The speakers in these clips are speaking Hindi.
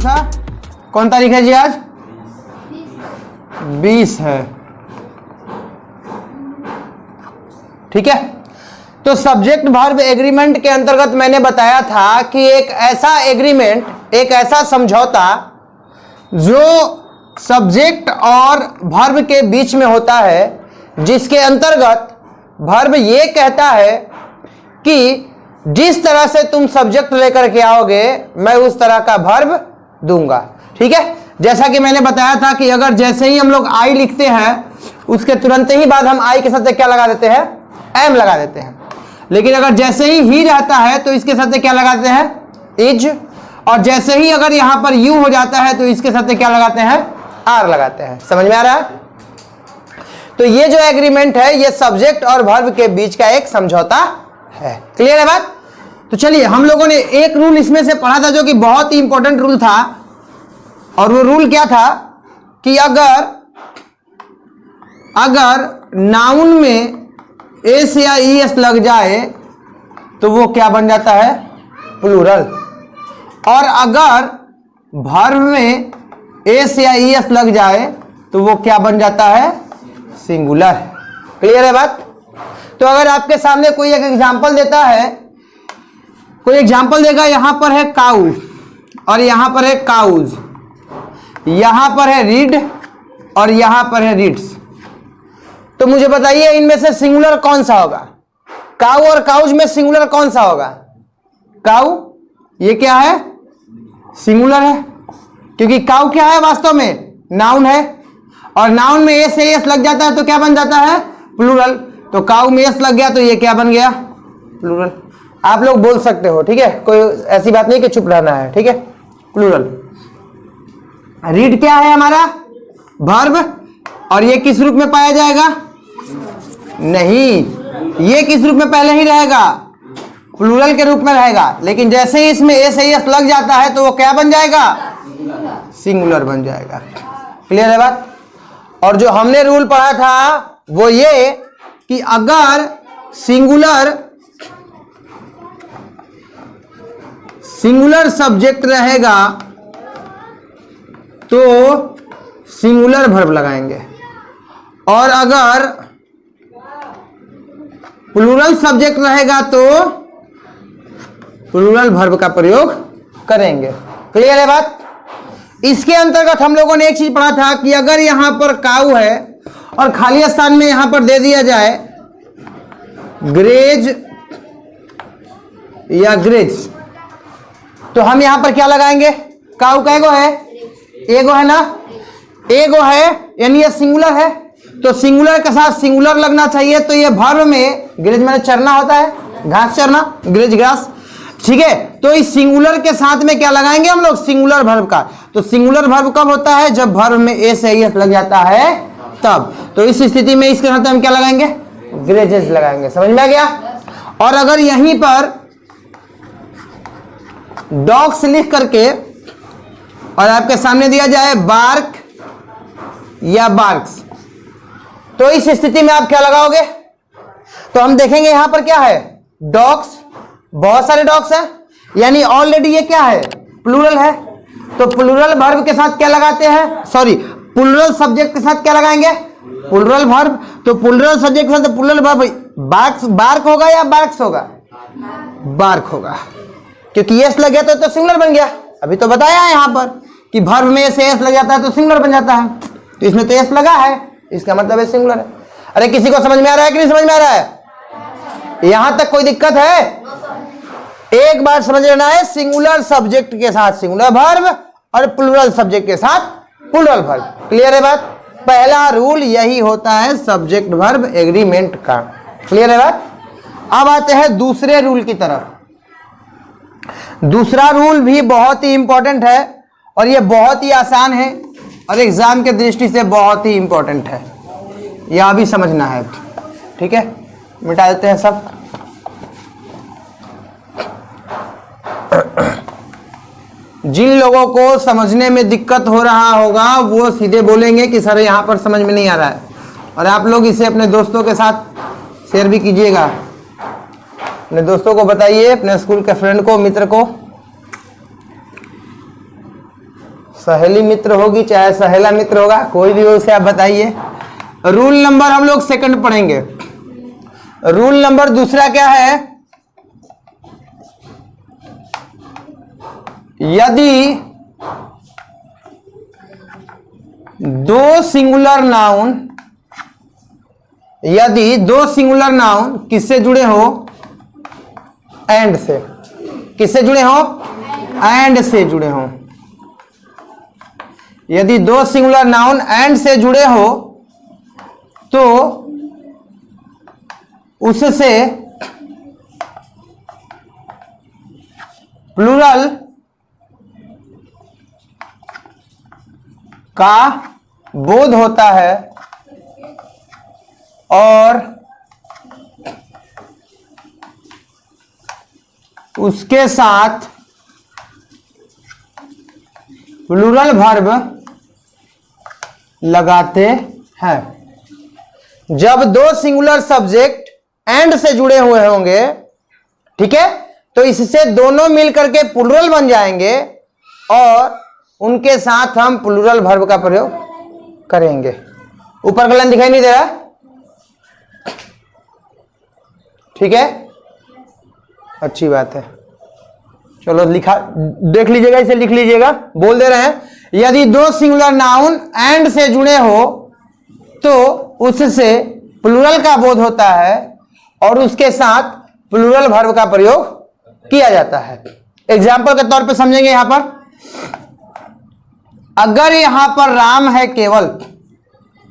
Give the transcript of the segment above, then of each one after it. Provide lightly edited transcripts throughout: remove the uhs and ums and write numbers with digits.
पूछा? कौन तारीख है जी आज? 20 है। ठीक है, तो सब्जेक्ट वर्ब एग्रीमेंट के अंतर्गत मैंने बताया था कि एक ऐसा एग्रीमेंट, एक ऐसा समझौता जो सब्जेक्ट और वर्ब के बीच में होता है, जिसके अंतर्गत वर्ब ये कहता है कि जिस तरह से तुम सब्जेक्ट लेकर के आओगे मैं उस तरह का वर्ब दूंगा। ठीक है, जैसा कि मैंने बताया था कि अगर जैसे ही हम लोग आई लिखते हैं उसके तुरंत ही बाद हम आई के साथ क्या लगा देते हैं? एम लगा देते हैं। लेकिन अगर जैसे ही रहता है तो इसके साथ क्या लगाते हैं? इज। और जैसे ही अगर यहां पर यू हो जाता है तो इसके साथ क्या लगाते हैं? आर लगाते हैं। समझ में आ रहा है? तो ये जो एग्रीमेंट है ये सब्जेक्ट और वर्ब के बीच का एक समझौता है। क्लियर है बात? तो चलिए, हम लोगों ने एक रूल इसमें से पढ़ा था जो कि बहुत ही इंपॉर्टेंट रूल था, और वो रूल क्या था कि अगर नाउन में एस या ईएस लग जाए तो वो क्या बन जाता है? प्लूरल। और अगर वर्ब में एस या ईएस लग जाए तो वो क्या बन जाता है? सिंगुलर। क्लियर है बात? तो अगर आपके सामने कोई एक एग्जांपल देता है, कोई एग्जांपल देगा, यहां पर है काउ और यहां पर है काउज, यहां पर है रीड और यहां पर है रीड्स, तो मुझे बताइए इनमें से सिंगुलर कौन सा होगा? काउ और काउज में सिंगुलर कौन सा होगा? काउ, ये क्या है? सिंगुलर है, क्योंकि काउ क्या है? वास्तव में नाउन है, और नाउन में एस से एस लग जाता है तो क्या बन जाता है? प्लूरल। तो काउ में एस लग गया तो ये क्या बन गया? प्लूरल। आप लोग बोल सकते हो, ठीक है, कोई ऐसी बात नहीं कि चुप रहना है। ठीक है, प्लूरल। रीड क्या है हमारा? वर्ब। और ये किस रूप में पाया जाएगा? नहीं, ये किस रूप में पहले ही रहेगा? प्लूरल के रूप में रहेगा। लेकिन जैसे ही इसमें एस एस लग जाता है तो वो क्या बन जाएगा? सिंगुलर बन जाएगा। क्लियर है बात? और जो हमने रूल पढ़ा था वो ये कि अगर सिंगुलर सब्जेक्ट रहेगा तो सिंगुलर वर्ब लगाएंगे, और अगर प्लूरल सब्जेक्ट रहेगा तो प्लूरल वर्ब का प्रयोग करेंगे। क्लियर है बात? इसके अंतर्गत हम लोगों ने एक चीज पढ़ा था कि अगर यहां पर काऊ है और खाली स्थान में यहां पर दे दिया जाए ग्रेज या ग्रेज, तो हम यहां पर क्या लगाएंगे? काऊ का एगो है, एगो है ना, एगो है, यानी ये सिंगुलर है, तो सिंगुलर के साथ सिंगुलर लगना चाहिए। तो ये वर्ब में ग्रेज मैंने चरना होता है, घास चरना, ग्रेज ग्रास। ठीक है, तो इस सिंगुलर के साथ में क्या लगाएंगे हम लोग? सिंगुलर वर्ब का। तो सिंगुलर वर्ब कब होता है? जब वर्ब में एस या एस लग जाता है तब। तो इस स्थिति में इसके साथ हम क्या लगाएंगे? ग्रेजेस लगाएंगे। समझ में आ गया? और अगर यहीं पर डॉग्स लिख करके और आपके सामने दिया जाए बार्क या बार्क्स, तो इस स्थिति में आप क्या लगाओगे? तो हम देखेंगे यहां पर क्या है? डॉग्स, बहुत सारे डॉग्स हैं, यानी ऑलरेडी ये क्या है? प्लूरल है। तो प्लूरल वर्ब के साथ क्या लगाते हैं? सॉरी, प्लूरल सब्जेक्ट के साथ क्या लगाएंगे? Plural verb. तो प्लूरल सब्जेक्ट के साथ प्लूरल वर्ब बार्क होगा या बार्क्स होगा? बार्क होगा, क्योंकि एस लग गया तो सिंगुलर बन गया। अभी तो बताया है यहां पर कि वर्ब में से एस लग जाता है तो सिंगुलर बन जाता है, तो इसमें तो एस लगा है, इसका मतलब है सिंगुलर है। अरे किसी को समझ में आ रहा है कि नहीं समझ में आ रहा है? यहां तक कोई दिक्कत है? एक बार समझ लेना है, सिंगुलर सब्जेक्ट के साथ सिंगुलर वर्ब और प्लूरल सब्जेक्ट के साथ प्लूरल वर्ब। क्लियर है बात? पहला रूल यही होता है सब्जेक्ट वर्ब एग्रीमेंट का। क्लियर है बात? अब आते हैं दूसरे रूल की तरफ। दूसरा रूल भी बहुत ही इंपॉर्टेंट है और यह बहुत ही आसान है और एग्जाम के दृष्टि से बहुत ही इंपॉर्टेंट है, यह भी समझना है। ठीक है, मिटा देते हैं सब। जिन लोगों को समझने में दिक्कत हो रहा होगा वो सीधे बोलेंगे कि सर यहाँ पर समझ में नहीं आ रहा है, और आप लोग इसे अपने दोस्तों के साथ शेयर भी कीजिएगा, अपने दोस्तों को बताइए, अपने स्कूल के फ्रेंड को, मित्र को। सहेली मित्र होगी चाहे सहेला मित्र होगा, कोई भी हो, उसे आप बताइए। रूल नंबर हम लोग सेकंड पढ़ेंगे। रूल नंबर दूसरा क्या है, यदि दो सिंगुलर नाउन किससे जुड़े हो, एंड से, किससे जुड़े हो, एंड से जुड़े हो। यदि दो सिंगुलर नाउन एंड से जुड़े हो तो उससे प्लूरल का बोध होता है और उसके साथ प्लूरल वर्ब लगाते हैं। जब दो सिंगुलर सब्जेक्ट एंड से जुड़े हुए होंगे, ठीक है, तो इससे दोनों मिलकर के प्लूरल बन जाएंगे और उनके साथ हम प्लूरल वर्ब का प्रयोग करेंगे। ऊपर का लाइन दिखाई नहीं दे रहा, ठीक है, अच्छी बात है। चलो लिखा, देख लीजिएगा, इसे लिख लीजिएगा, बोल दे रहे हैं। यदि दो सिंगुलर नाउन एंड से जुड़े हो तो उससे प्लूरल का बोध होता है और उसके साथ प्लूरल वर्ब का प्रयोग किया जाता है। एग्जाम्पल के तौर पे समझेंगे। यहां पर अगर यहां पर राम है केवल,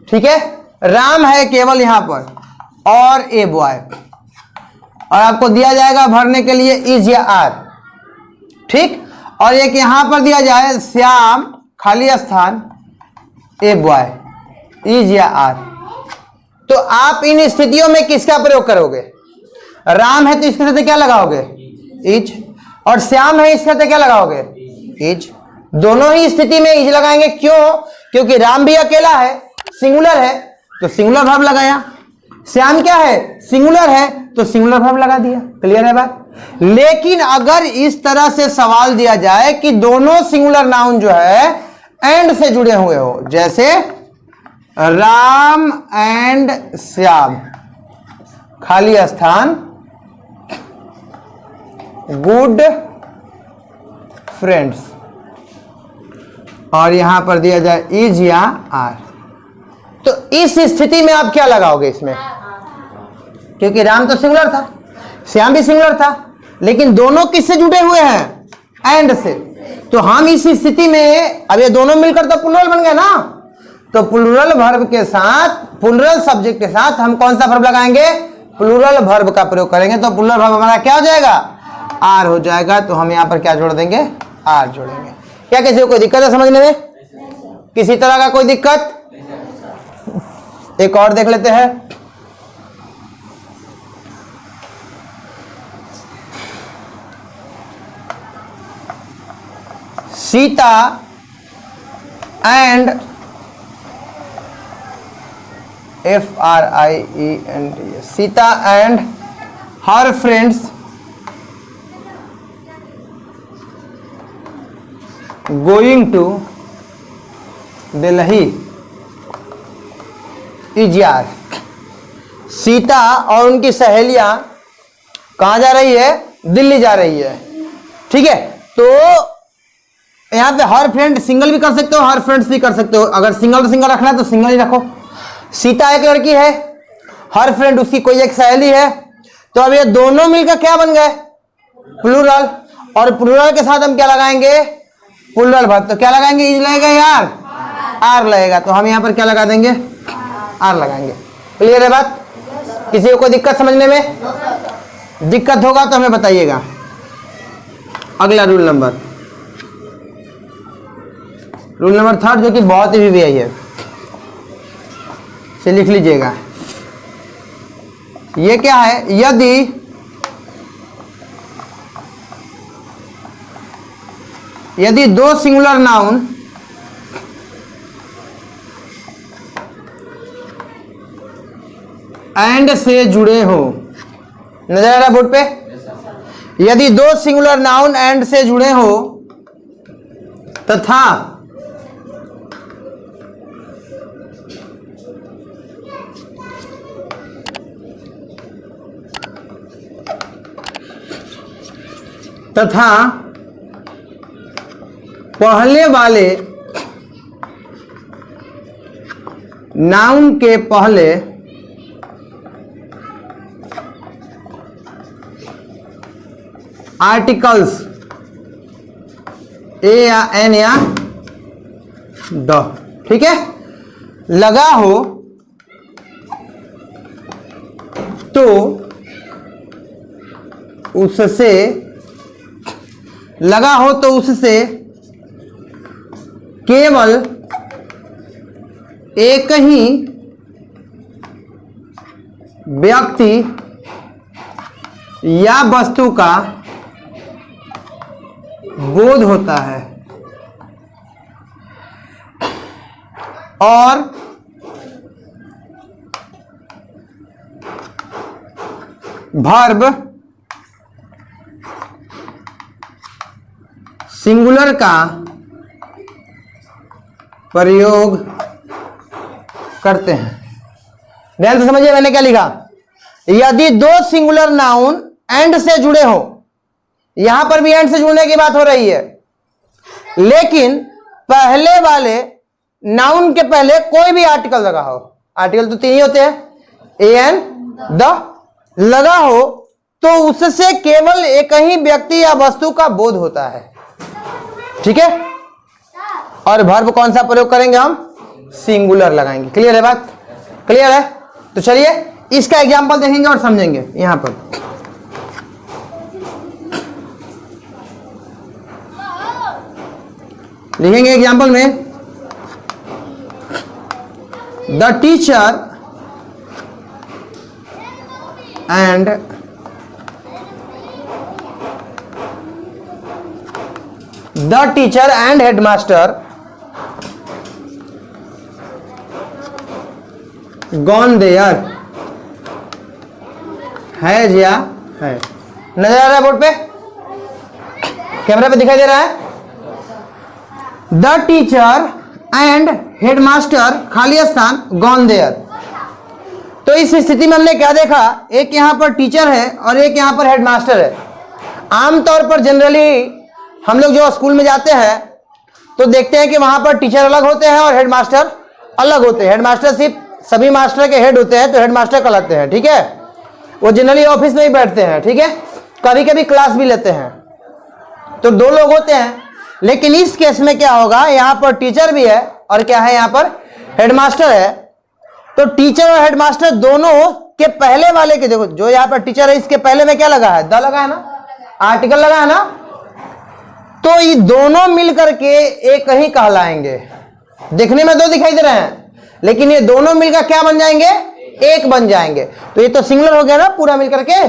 ठीक है, राम है केवल यहां पर, और ए बॉय, और आपको दिया जाएगा भरने के लिए इज या आर, ठीक, और एक यहां पर दिया जाए श्याम खाली स्थान ए बॉय, इज या आर, तो आप इन स्थितियों में किसका प्रयोग करोगे? राम है तो इसके साथ क्या लगाओगे? इज, और श्याम है इसके साथ क्या लगाओगे? इज। दोनों ही स्थिति में इज लगाएंगे। क्यों? क्योंकि राम भी अकेला है, सिंगुलर है, तो सिंगुलर वर्ब लगाया। श्याम क्या है? सिंगुलर है, तो सिंगुलर वर्ब लगा दिया। क्लियर है बात? लेकिन अगर इस तरह से सवाल दिया जाए कि दोनों सिंगुलर नाउन जो है एंड से जुड़े हुए हो, जैसे राम एंड श्याम खाली स्थान गुड फ्रेंड्स, और यहां पर दिया जाए इज या आर, तो इस स्थिति में आप क्या लगाओगे इसमें? क्योंकि राम तो सिंगुलर था, श्याम भी सिंगुलर था, लेकिन दोनों किससे जुड़े हुए हैं? एंड से। तो हम इस स्थिति में, अब ये दोनों मिलकर तो प्लूरल बन गए ना, तो प्लूरल वर्ब के साथ, प्लूरल सब्जेक्ट के साथ हम कौन सा वर्ब लगाएंगे? प्लूरल वर्ब का प्रयोग करेंगे। तो प्लूरल वर्ब हमारा क्या हो जाएगा? आर हो जाएगा। तो हम यहां पर क्या जोड़ देंगे? आर जोड़ेंगे। क्या किसी को कोई दिक्कत है समझने में? किसी तरह का कोई दिक्कत? एक और देख लेते हैं। Sita and FRIEND, Sita and her friends going to Delhi is यार। सीता और उनकी सहेलियां कहां जा रही है? दिल्ली जा रही है, ठीक है। तो यहां पे हर फ्रेंड सिंगल भी कर सकते हो, हर फ्रेंड्स भी कर सकते हो। अगर सिंगल तो सिंगल रखना है तो सिंगल ही रखो। सीता एक लड़की है, हर फ्रेंड उसकी कोई एक सहेली है, तो अब ये दोनों मिलकर क्या बन गए? प्लूरल। और प्लूरल के साथ हम क्या लगाएंगे? Plural verb. तो क्या लगाएंगे? इज लगेगा यार, आर लगेगा। तो हम यहां पर क्या लगा देंगे? आर लगाएंगे। क्लियर है बात? किसी को कोई दिक्कत समझने में? दिक्कत होगा तो हमें बताइएगा। अगला रूल नंबर थर्ड, जो कि बहुत ही VVI है, से लिख लीजिएगा। ये क्या है? यदि दो सिंगुलर नाउन एंड से जुड़े हो, नजर आ रहा बोर्ड पे? यदि दो सिंगुलर नाउन एंड से जुड़े हो तथा तथा पहले वाले नाउन के पहले आर्टिकल्स ए या एन या द, ठीक है, लगा हो तो उससे केवल एक ही व्यक्ति या वस्तु का बोध होता है और वर्ब सिंगुलर का प्रयोग करते हैं। ध्यान से समझिए मैंने क्या लिखा। यदि दो सिंगुलर नाउन एंड से जुड़े हो, यहां पर भी एंड से जुड़ने की बात हो रही है, लेकिन पहले वाले नाउन के पहले कोई भी आर्टिकल लगा हो, आर्टिकल तो तीन ही होते हैं, ए एन द, लगा हो तो उससे केवल एक ही व्यक्ति या वस्तु का बोध होता है, ठीक है। और वर्ब कौन सा प्रयोग करेंगे हम? सिंगुलर लगाएंगे। क्लियर है बात? क्लियर है? तो चलिए इसका एग्जांपल देखेंगे और समझेंगे। यहां पर लिखेंगे एग्जांपल में, the teacher and headmaster gone there. है या है? नजर आ रहा है बोर्ड पे, कैमरा पे दिखाई दे रहा है? द टीचर एंड हेडमास्टर खाली स्थान गॉन देयर। तो इस स्थिति में हमने क्या देखा, एक यहां पर टीचर है और एक यहां पर हेडमास्टर है। आमतौर पर जनरली हम लोग जो स्कूल में जाते हैं तो देखते हैं कि वहां पर टीचर अलग होते हैं और हेडमास्टर अलग होते हैं। हेडमास्टर सिर्फ सभी मास्टर के हेड होते हैं तो हेडमास्टर कहलाते हैं, ठीक है। वो जनरली ऑफिस में ही बैठते हैं, ठीक है, कभी कभी क्लास भी लेते हैं, तो दो लोग होते हैं। लेकिन इस केस में क्या होगा, यहां पर टीचर भी है और क्या है, यहां पर हेडमास्टर है। तो टीचर और हेडमास्टर दोनों के पहले वाले के, देखो जो यहां पर टीचर है इसके पहले में क्या लगा है, द लगा है ना, आर्टिकल लगा है ना, तो ये दोनों मिलकर के एक ही कहलाएंगे। देखने में दो दिखाई दे रहे हैं लेकिन ये दोनों मिलकर क्या बन जाएंगे, एक बन जाएंगे। तो ये तो सिंगुलर हो गया ना पूरा मिलकर के।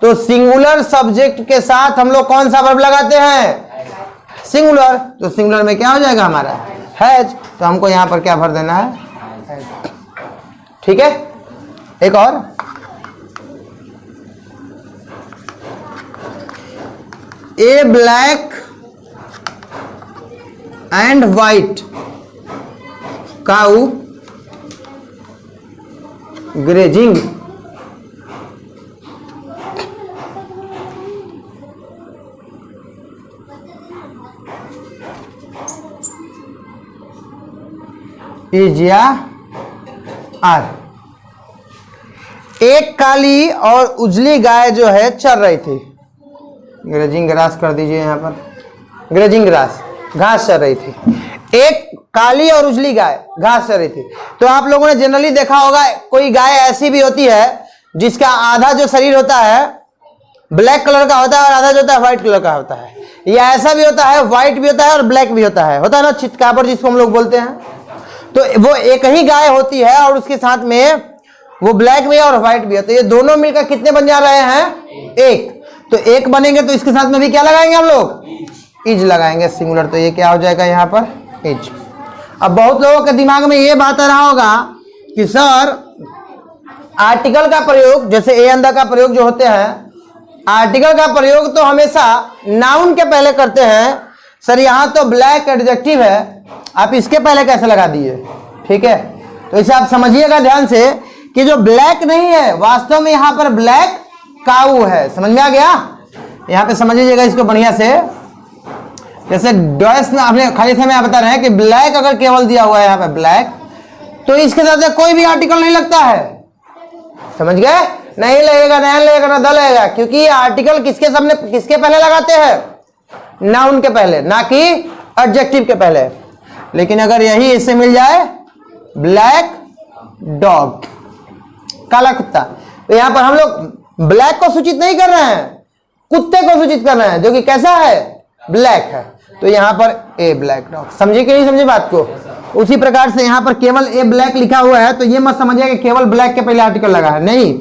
तो सिंगुलर सब्जेक्ट के साथ हम लोग कौन सा वर्ब लगाते हैं, सिंगुलर। तो सिंगुलर में क्या हो जाएगा हमारा, हैज। तो हमको यहां पर क्या भर देना है, ठीक है। एक और, a black and white cow grazing. Is या आर। एक काली और उजली गाय जो है चर रही थी, ग्रेजिंग ग्रास कर दीजिए यहां पर, ग्रेजिंग ग्रास, घास चर रही थी। एक काली और उजली गाय घास चर रही थी। तो आप लोगों ने जनरली देखा होगा कोई गाय ऐसी भी होती है जिसका आधा जो शरीर होता है ब्लैक कलर का होता है और आधा जो होता है व्हाइट कलर का होता है, या ऐसा भी होता है व्हाइट भी होता है और ब्लैक भी होता है ना, चितकाबर जिसको हम लोग बोलते हैं। तो वो एक ही गाय होती है और उसके साथ में वो ब्लैक भी है और व्हाइट भी है। तो ये दोनों मिलकर कितने बन जा रहे हैं, एक। तो एक बनेंगे तो इसके साथ में भी क्या लगाएंगे हम लोग, इज लगाएंगे, सिंगुलर। तो ये क्या हो जाएगा यहाँ पर, इज। अब बहुत लोगों के दिमाग में ये बात आ रहा होगा कि सर आर्टिकल का प्रयोग, जैसे ए एंड द का प्रयोग जो होते हैं, आर्टिकल का प्रयोग तो हमेशा नाउन के पहले करते हैं। सर यहाँ तो ब्लैक एडजेक्टिव है, आप इसके पहले कैसे लगा दिए, ठीक है। तो इसे आप समझिएगा ध्यान से कि जो ब्लैक नहीं है वास्तव में यहाँ पर ब्लैक काऊ है। समझ में आ गया, यहां पे समझ लीजिएगा इसको बढ़िया से। जैसे डॉयस में हमने खाली समय बता रहे हैं कि ब्लैक अगर केवल दिया हुआ है यहाँ पे ब्लैक, तो इसके साथ कोई भी आर्टिकल नहीं लगता है। समझ गए? नहीं लगेगा, नहीं लगेगा, ना द लगेगा, क्योंकि ये आर्टिकल किसके पहले लगाते हैं? नाउन के पहले, ना कि एडजेक्टिव के पहले। लेकिन अगर यही इससे मिल जाए ब्लैक डॉग, काला कुत्ता, तो यहां पर हम लोग ब्लैक को सूचित नहीं कर रहे हैं, कुत्ते को सूचित कर रहे हैं, जो कि कैसा है? ब्लैक है। तो यहां पर ए ब्लैक डॉग। समझे कि नहीं समझे बात को? उसी प्रकार से यहां पर केवल ए ब्लैक लिखा हुआ है, तो ये मत समझिए कि केवल ब्लैक के पहले आर्टिकल लगा है, नहीं,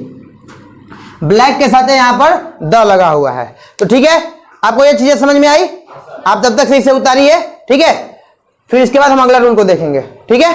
ब्लैक के साथ यहां पर द लगा हुआ है। तो ठीक है, आपको ये चीजें समझ में आई? आप तब तक सही से उतारिए, ठीक है? फिर इसके बाद हम अगला रूल को देखेंगे, ठीक है?